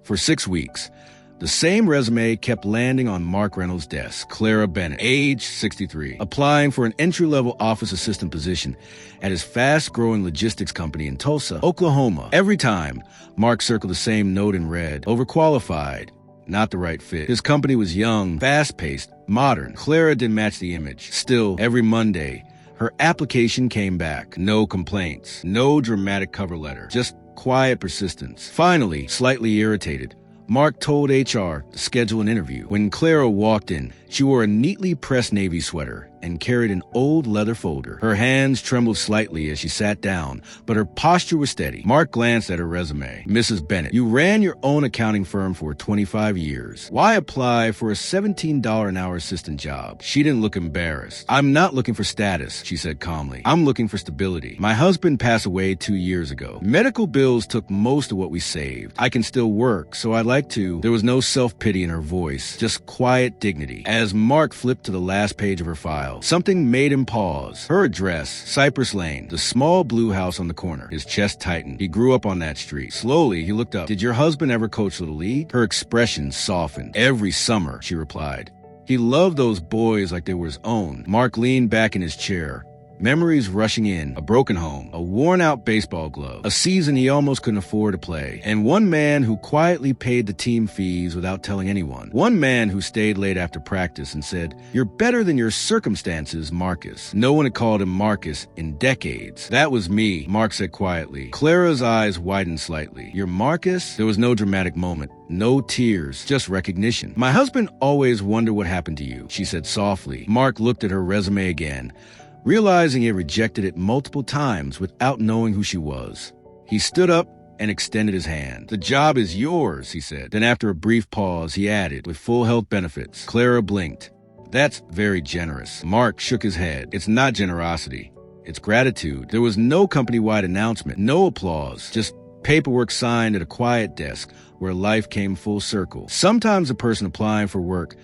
For 6 weeks, the same resume kept landing on Mark Reynolds' desk. Clara Bennett, age 63, applying for an entry-level office assistant position at his fast-growing logistics company in Tulsa, Oklahoma. Every time, Mark circled the same note in red: overqualified, not the right fit. His company was young, fast-paced, modern. Clara didn't match the image. Still, every Monday, her application came back. No complaints, no dramatic cover letter, just quiet persistence. Finally, slightly irritated, Mark told HR to schedule an interview. When Clara walked in, she wore a neatly pressed navy sweater and carried an old leather folder. Her hands trembled slightly as she sat down, but her posture was steady. Mark glanced at her resume. Mrs. Bennett, you ran your own accounting firm for 25 years. Why apply for a $17 an hour assistant job? She didn't look embarrassed. I'm not looking for status, she said calmly. I'm looking for stability. My husband passed away 2 years ago. Medical bills took most of what we saved. I can still work, so I'd like to. There was no self-pity in her voice, just quiet dignity. As Mark flipped to the last page of her file, something made him pause. Her address, Cypress Lane, the small blue house on the corner. His chest tightened. He grew up on that street. Slowly, he looked up. Did your husband ever coach Little League? Her expression softened. Every summer, she replied. He loved those boys like they were his own. Mark leaned back in his chair. Memories rushing in, a broken home, a worn-out baseball glove, a season he almost couldn't afford to play, and one man who quietly paid the team fees without telling anyone. One man who stayed late after practice and said, "You're better than your circumstances, Marcus." No one had called him Marcus in decades. That was me, Mark said quietly. Clara's eyes widened slightly. "You're Marcus?" There was no dramatic moment, no tears, just recognition. "My husband always wondered what happened to you," she said softly. Mark looked at her resume again, realizing he had rejected it multiple times without knowing who she was. He stood up and extended his hand. "The job is yours," he said. Then after a brief pause, he added, "with full health benefits." Clara blinked. "That's very generous." Mark shook his head. "It's not generosity. It's gratitude." There was no company-wide announcement, no applause, just paperwork signed at a quiet desk where life came full circle. Sometimes a person applying for work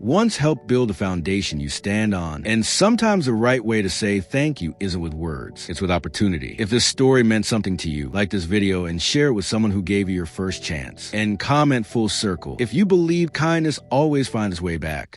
once helped build a foundation you stand on. And sometimes the right way to say thank you isn't with words, it's with opportunity. If this story meant something to you, like this video and share it with someone who gave you your first chance. And comment full circle. If you believe kindness always finds its way back.